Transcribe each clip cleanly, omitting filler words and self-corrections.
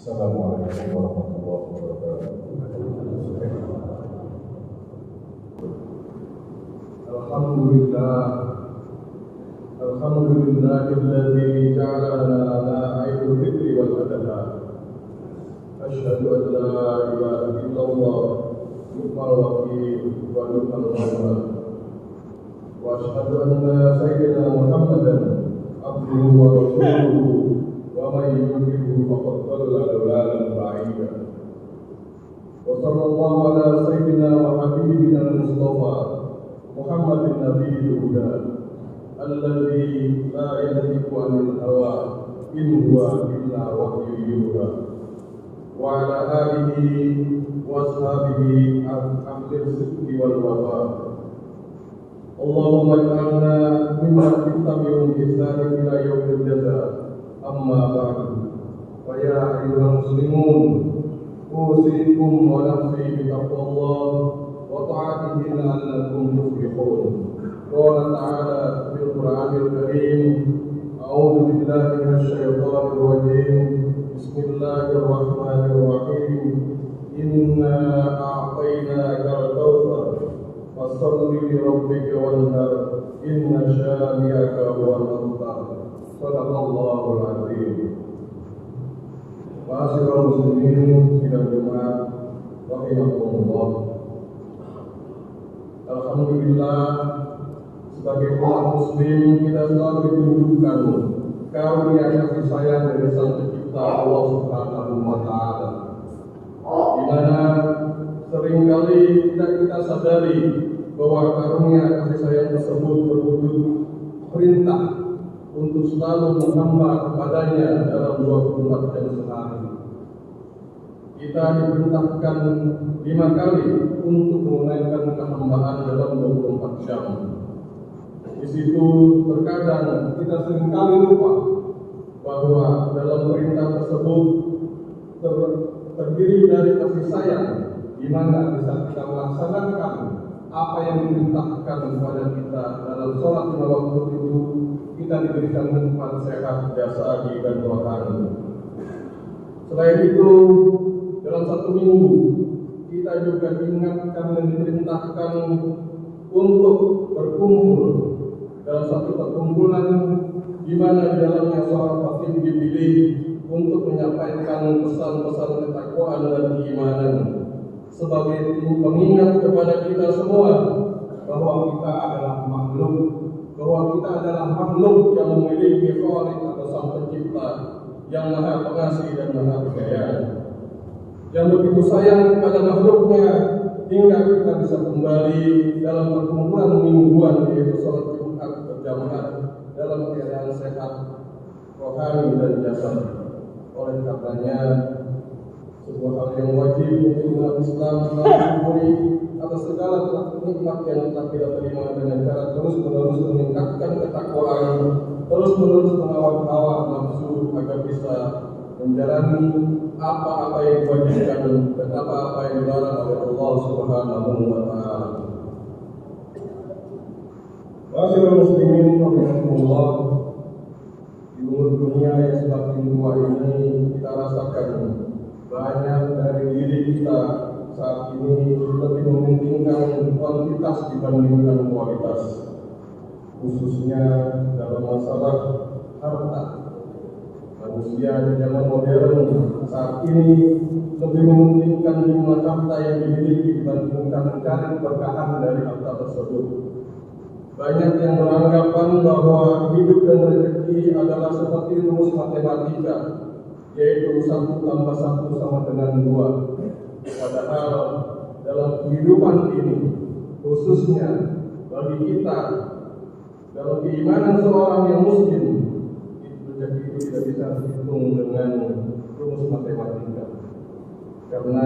Assalamualaikum warahmatullahi wabarakatuh. Alhamdulillahilladzi ja'alana ala aidil fitri wal adha. Asyhadu an la ilaha illallah ni'mal wakil wa ni'mal mawla. Wa asyhadu anna sayyidina Muhammadan abduhu wa rasuluhu wa man yuhibbuhu faqad dhalla dhalalan ba'ida. Wa sallallahu ala sayyidina wa habibina al-Mustafa Muhammadin nabiyil huda alladzi la yantiqu 'anil hawa in huwa illa wahyun yuha. Wa ala alihi wa ashabihi ahli sidqi wal wafa. Allahumma ij'alna mimman yattabi'u ihsana ila yaumil jazaa. Amma ba'du. Wa ya ayyuhal muslimun, usikum wa nafsi bi taqwallah wa ta'atihi la'allakum tuflihun. Qala ta'ala fil Qur'anil Karim, a'udzu billahi minasy syaithanir rajim. Bismillahirrahmanirrahim. Inna a'tainaka al-kautsar fasholli li rabbika wanhar. Inna syani'aka huwal abtar. Sadaqallahul azim. Ma'asyiral muslimin sidang Jumat rahimakumullah. Alhamdulillah, sebagai umat muslim kita selalu ditunjukkan karunia kasih sayang dari Sang Pencipta Allah Subhanahu wa taala. Di mana seringkali kita sadari bahwa karunia kasih sayang tersebut berwujud perintah untuk selalu menghamba kepadanya dalam 24 jam sehari. Kita diperintahkan 5 kali untuk menunaikan kehambaan dalam 24 jam. Di situ terkadang kita seringkali lupa bahwa dalam perintah tersebut terdiri dari kasih sayang, di mana bisa kita melaksanakan apa yang diperintahkan kepada kita dalam sholat 5 waktu itu. Kita diberikan nikmat sehat jasadi dan rohani. Selain itu, dalam 1 minggu kita juga diingatkan dan diperintahkan untuk berkumpul dalam satu perkumpulan di mana di dalamnya seorang khotib dipilih untuk menyampaikan pesan-pesan ketakwaan dan keimanan sebagai pengingat kepada kita semua bahwa kita adalah makhluk yang memiliki Khalik atau Sang Pencipta yang Maha Pengasih dan Maha Penyayang, yang begitu sayang kepada makhluknya hingga kita bisa kembali dalam perkumpulan mingguan, yaitu sholat Jumat berjamaah dalam keadaan sehat rohani dan jasad. Oleh karenanya sebuah hal yang wajib untuk umat Islam selalu syukuri atas segala nikmat yang telah kita terima dengan cara terus-menerus meningkatkan ketakwaan, terus-menerus mengawal hawa nafsu agar bisa menjalani apa-apa yang diwajibkan dan apa-apa yang dilarang oleh Allah Subhanahu wa taala. Ma'asyiral muslimin rahimakumullah, di umur dunia yang semakin tua ini kita rasakan banyak dari diri kita saat ini lebih mementingkan kuantitas dibandingkan kualitas, khususnya dalam masalah harta. Manusia di zaman modern saat ini lebih mementingkan jumlah harta yang dimiliki dibandingkan mencari keberkahan dari harta tersebut. Banyak yang beranggapan bahwa hidup dan rezeki adalah seperti rumus matematika, yaitu 1 tambah 1 sama dengan 2. Padahal dalam kehidupan ini, khususnya bagi kita, dalam keimanan seorang yang muslim, rezeki itu tidak bisa dihitung dengan rumus matematika. Karena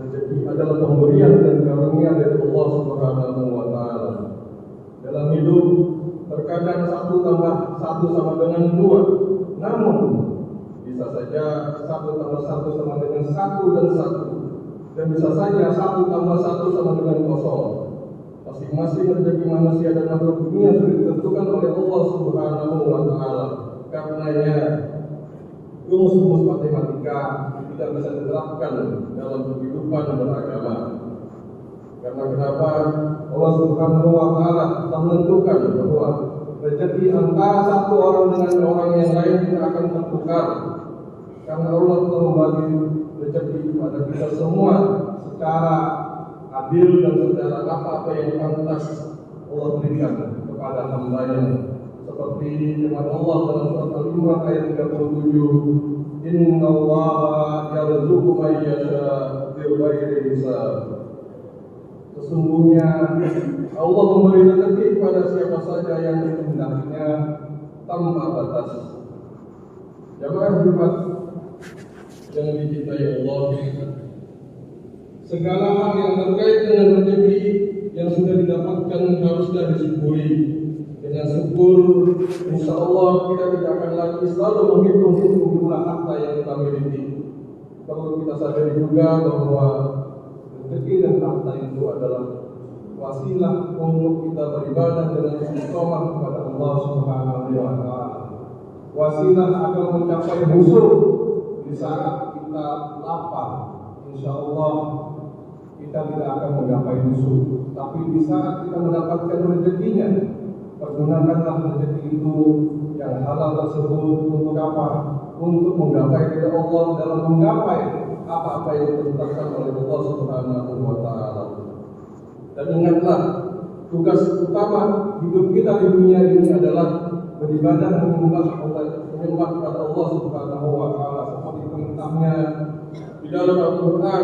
rezeki adalah pemberian dan karunia dari Allah Subhanahu wa taala. Dalam hidup terkadang 1 tambah 1 sama dengan 2. Namun bisa saja 1 tambah 1 sama dengan 1 dan 1. Dan bisa saja 1 tambah 1 sama dengan 0. Masing-masing rezeki manusia dan makhluk dunia sudah ditentukan oleh Allah Subhanahu wa taala. Karenanya rumus-rumus matematika tidak bisa diterapkan dalam kehidupan beragama. Karena kenapa? Allah Subhanahu wa Ta'ala telah menentukan bahwa rezeki antara satu orang dengan orang yang lain tidak akan tertukar. Karena Allah telah membagi rezeki kepada kita semua secara adil dan secara apa yang pantas Allah berikan kepada hamba-Nya. Seperti firman Allah dalam surat Al-Imran ayat 37, Innallaha yarzuqu man yasha'u bighairi hisab. Sesungguhnya Allah memberi rezeki kepada siapa saja yang dikehendakinya tanpa batas. Jamaah Jumat yang dicintai Allah, segala hal yang terkait dengan rezeki yang sudah didapatkan haruslah disyukuri. Dengan syukur, insya Allah kita tidak akan lagi selalu menghitung jumlah harta yang kita miliki. Perlu kita sadari juga bahwa rezeki dan harta itu adalah wasilah untuk kita beribadah dengan istiqomah kepada Allah Subhanahu wa Ta'ala. Wasilah agar mencapai musuh di saat kita lapar. Insya Allah kita tidak akan menggapai musuh. Tapi di saat kita mendapatkan rezekinya, pergunakanlah rezeki itu yang halal tersebut untuk apa? Untuk menggapai ridha Allah dalam menggapai apa-apa yang diperintahkan oleh Allah Subhanahu wa Ta'ala. Dan ingatlah, tugas utama hidup kita di dunia ini adalah beribadah menyembah kepada Allah Subhanahu wa Ta'ala seperti perintahnya di dalam Al-Quran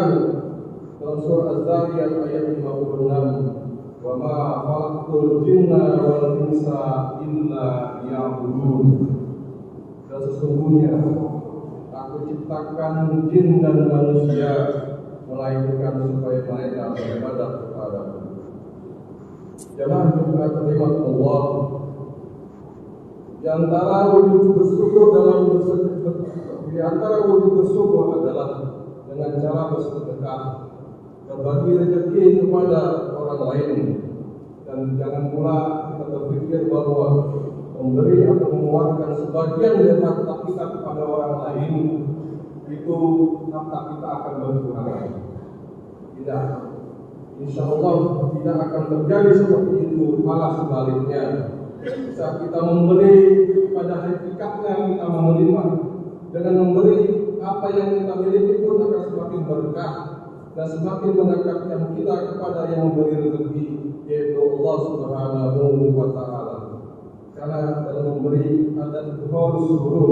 dalam surah Az-Zariyat ayat 56. Wa ma khalaqtul jinna wal insa illa liya'budun. Dan sesungguhnya Aku ciptakan jin dan manusia melainkan supaya mereka beribadah kepadaku. Jamaah Jumat rahimah Allah, di antara wujud bersyukur adalah dengan cara bersedekah, berbagi rezeki kepada orang lain, dan jangan pula kita berpikir bahwa memberi atau mengeluarkan sebagian dari harta kita kepada orang lain itu harta kita akan berkurang. Tidak, insya Allah tidak akan terjadi seperti itu, malah sebaliknya. Saat kita memberi, pada hakikatnya kita menerima. Dengan memberi, apa yang kita miliki pun akan semakin berkah dan semakin mendekatkan kita kepada yang memberi rezeki, yaitu Allah Subhanahu wa Ta'ala. Karena dalam memberi ada syukur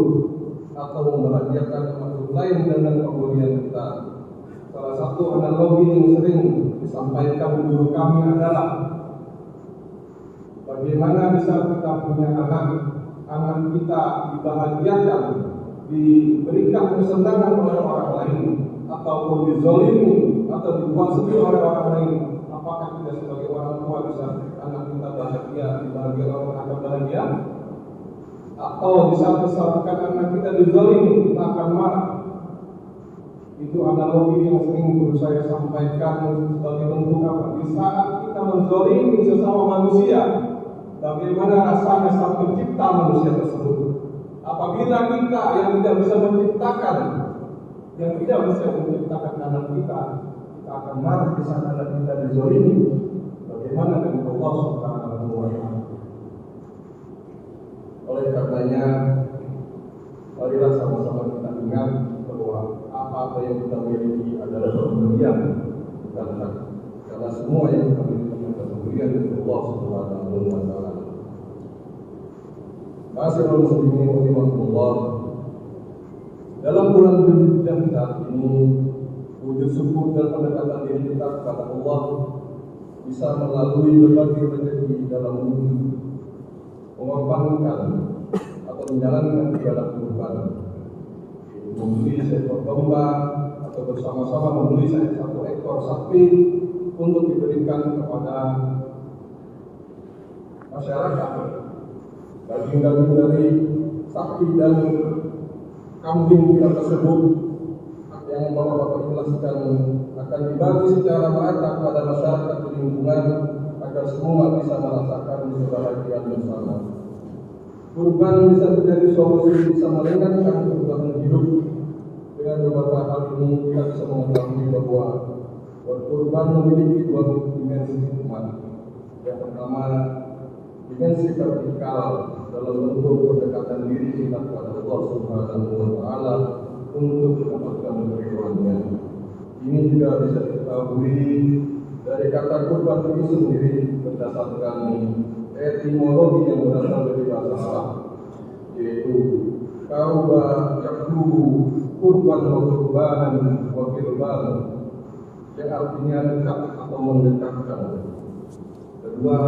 atau membahagiakan makhluk lain dengan pemberian kita. Salah satu analogi yang sering disampaikan guru kami adalah bagaimana bisa kita punya anak kita dibahagiakan, diberikan kesenangan oleh orang lain, ataupun dizolimi atau dibuat sedih oleh orang lain. Apakah kita sebagai orang tua bisa anak kita bahagia, dibahagiakan oleh anak bahagia? Atau bisa misalkan anak kita dizolimi, kita akan marah? Itu analogi yang sering guru saya sampaikan sebagai bentuk apa? Di saat kita menzolimi sesama manusia, bagaimana rasanya sang pencipta manusia tersebut? Apabila kita yang tidak bisa menciptakan, anak kita akan marah di saat anak kita dizolimi. Bagaimana dengan Allah Subhanahu wa Ta'ala? Oleh karenanya, marilah sama-sama kita ingat bahwa apa yang kita miliki adalah pemberian, bukan hak. Karena semua yang kita miliki adalah pemberian dari Allah Subhanahu wa Ta'ala. Ma'asyiral muslimin rahimakumullah, dalam bulan Dzulhijjah saat ini, wujud syukur dan pendekatan diri kita kepada Allah bisa melalui berbagai rezeki dalam wujud mengorbankan atau menjalankan ibadah kurban, membeli seekor domba atau bersama-sama membeli satu ekor sapi untuk diberikan kepada masyarakat. Daging-daging dari sapi dan kambing kita tersebut yang Bapak jelaskan akan dibagi secara merata kepada masyarakat di lingkungan agar semua bisa merasakan kebahagiaan bersama. Kurban bisa menjadi solusi, bisa meringankan kebutuhan hidup hidup. Dengan beberapa hal ini kita bisa mengetahui bahwa berkorban memiliki dua dimensi hikmah. Yang pertama, dimensi vertikal dalam bentuk pendekatan diri kita kepada Allah Subhanahu wa Ta'ala untuk mendapatkan keridhaan-Nya. Ini juga bisa diketahui dari kata kurban itu sendiri berdasarkan etimologi yang berasal dari bahasa Arab, yaitu kauba yaklu kurban wa kurbanan wa kirban, yang artinya dekat atau mendekatkan. Kedua,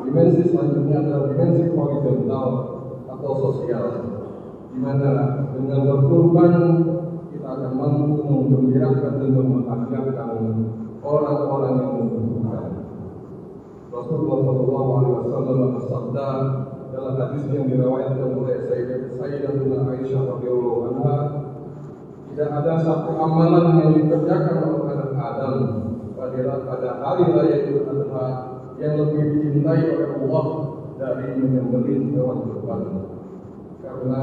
dimensi selanjutnya adalah dimensi horizontal atau sosial, di mana dengan berkurban kita akan mampu menggembirakan dan membahagiakan orang-orang yang membutuhkan. Rasulullah SAW bersabda dalam hadis yang diriwayatkan oleh Sayyidatuna Aisyah radhiyallahu anha, tidak ada satu amalan yang dikerjakan oleh anak Adam pada hari raya Idul Adha yang lebih dicintai oleh Allah dari menyembelih hewan kurban. Karena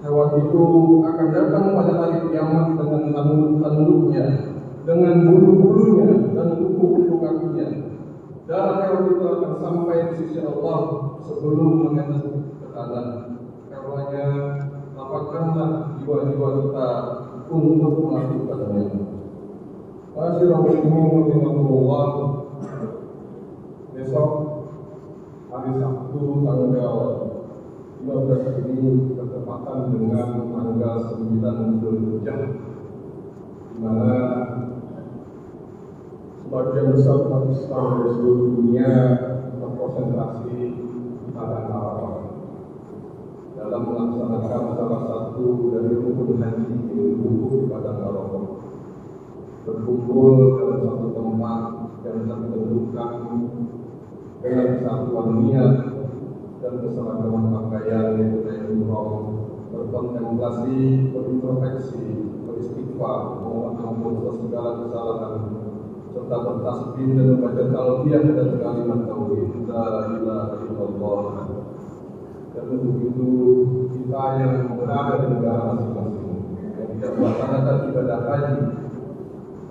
hewan itu akan datang pada hari kiamat dengan tanduknya, dengan bulu-bulunya dan kuku-kuku kakinya. Darah hewan itu akan sampai di sisi Allah sebelum menetes ke tanah. Karenanya lapangkanlah jiwa-jiwa kita untuk melakukannya. Masyaallah muslimin rahimakumullah. Besok hari Sabtu tanggal 15 ini bertepatan dengan tanggal 9 Dzulhijjah, di mana sebagian besar umat Islam dari seluruh dunia berkonsentrasi pada Arafah dalam melaksanakan salah satu dari rukun haji, yaitu wukuf di padang Arafah. Berkumpul dalam satu tempat yang ditentukan dengan kesatuan niat dan keseragaman pakaian, yaitu ihram, berkontemplasi, berintrospeksi, beristighfar, memohon ampun atas segala kesalahan, serta bertasbih dan membaca talbiyah dan kalimat tauhid la ilaha illallah. Dan untuk itu kita yang berada di negara masing-masing yang tidak melaksanakan ibadah haji,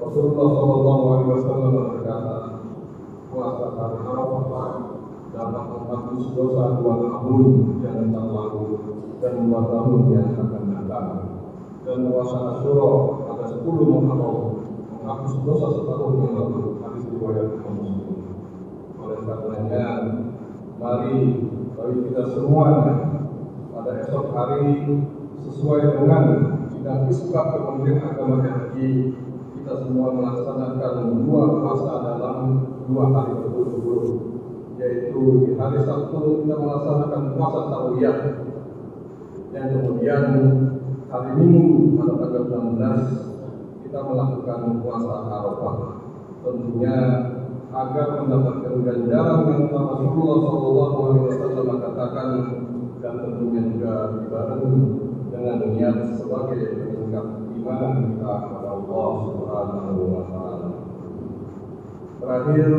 Rasulullah SAW berkata, puasa hari Arafah dapat menghapus dosa 2 tahun yang telah lalu dan 2 tahun yang akan datang. Dan puasa Asyura pada 10 Muharram menghapus dosa setahun yang lalu. Hadis riwayat Muslim. Oleh karenanya, mari bagi kita semuanya pada esok hari sesuai dengan sidang isbat Kementerian Agama RI, kita semua melaksanakan 2 puasa dalam 2 hari berturut-turut, yaitu di hari Sabtu kita melaksanakan puasa Tarwiyah, yang kemudian hari Minggu pada tanggal 16 kita melakukan puasa Arafah. Tentunya agar mendapatkan ganjaran yang telah Rasulullah SAW katakan, dan tentunya juga dibarengi dengan niat sebagai peningkat iman kita kepada Allah Subhanahu wa Ta'ala. Terakhir,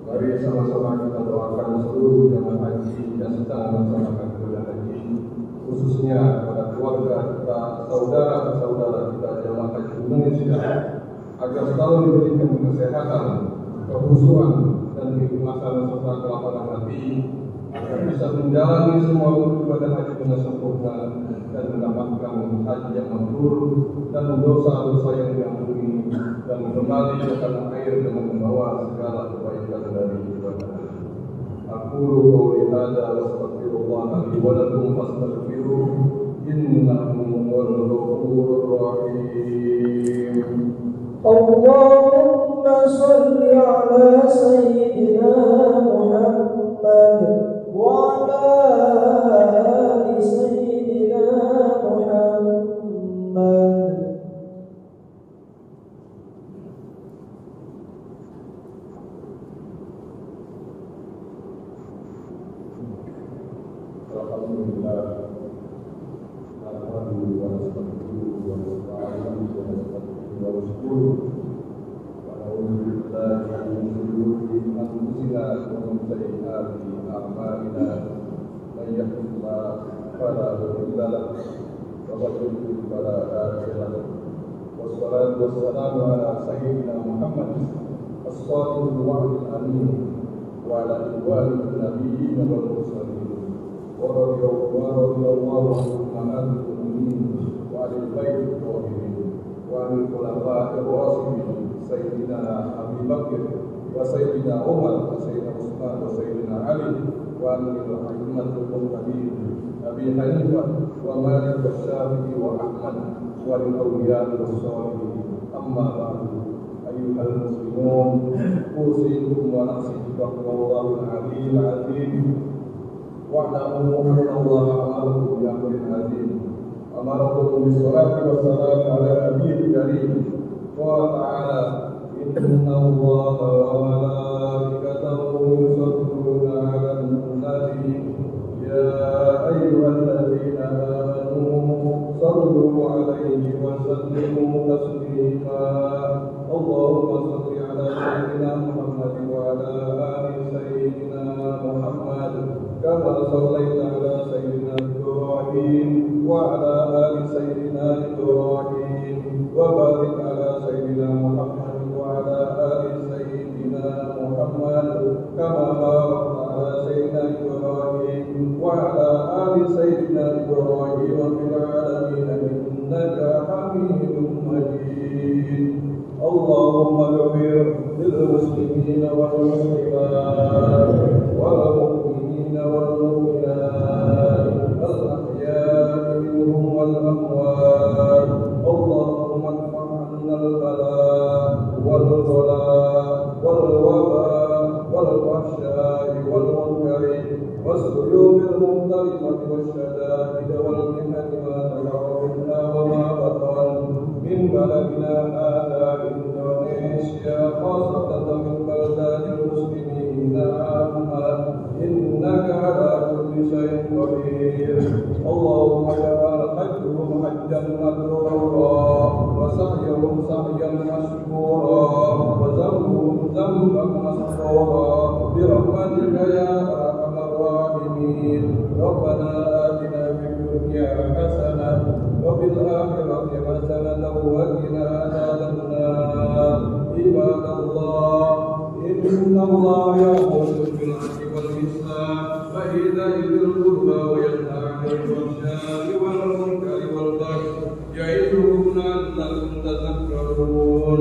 mari sama-sama kita doakan seluruh jemaah haji yang sedang melaksanakan ibadah haji, khususnya pada keluarga kita, saudara-saudara kita jemaah haji Indonesia, agar selalu diberikan kesehatan, kehusuan dan keikhlasan serta kelapangan hati, agar bisa menjalani semua ibadah haji dengan sempurna dan mendapatkan haji yang mabrur dan dosa-dosa yang diampuni, dan kembali ke tanah air dengan membawa segala kebaikan dari ibadah haji. Aku qouli hadza wa astaghfirullah li wa lakum fastaghfiruh innahu huwal ghafurur rahim. Allahumma salli ala sayyidina Muhammad wa ala ali sayyidina Muhammad. Alhamdulillah, alhamdulillah, wabarakatuh pada akhirnya. Wassalatu wassalamu ala sayyidina Muhammad as-sadiqul wa'dil amin wa ala ikhwanihi nabiyyin wal mursalin wa radhiyallahu anhum ma'al mu'minin wa alil baitil tahirin wa alil khulafa'ir rasyidin sayyidina Abi Bakr wa sayyidina Umar wa sayyidina Utsman wa sayyidina Ali wa alil a'immatil muhtadin Abi Hanifah wa Malik wa Syafi'i wa Ahmad wa lil awliya was salihin. Amma ba'du. Ayyuhal muslimun, usikum wa nafsi bittaqwallahil 'aliyyil 'azim. Wa'lamu anna Allaha amarakum bi amrin 'azim. Amarakum bis-salati was-salamu 'ala nabiyil karim. Qala ta'ala, inna Allaha wa malaikatahu yusalluna 'alan nabi. Ya ayyuhalladzina amanu sallu 'alaihi wa sallimu taslima. Allahumma salli 'ala sayyidina Muhammad wa 'ala ali sayyidina Muhammad kama shallaita 'ala sayyidina Ibrahim wa 'ala ali sayyidina Ibrahim wa barik 'ala sayyidina Muhammad wa 'ala ali sayyidina Muhammad kama barakta 'ala sayyidina Ibrahim wa 'ala ali sayyidina Ibrahim fil 'alamin innaka Hamidum Majid. Allahumma ighfir lil muslimina wal muslimat wal mu'minina wal mu'minat al ahya'i minhum wal amwat. Allahumma adfa' 'anna al bala' wal ghala' wal waba' wal fahsya'i wal munkari والسيوف المختلفة والشدائد والمحن ما ظهر منها وما بطن من بلدنا هذا إندونيسيا خاصة من بلدان المسلمين عامة إنك على كل شيء قدير. اللهم اجعل حجهم حجا مبرورا وسعيهم سعيا مشكورا وذنبهم ذنبا مسطورا برحمتك يا أرحم الراحمين. ربنا آتنا في الدنيا حسنة وفي الآخرة حسنة وقنا عذاب النار. عباد الله، إن الله يأمر بالعدل والإحسان وإيتاء ذي القربى وينهى عن الفحشاء والمنكر والبغي يعظكم لعلكم تذكرون.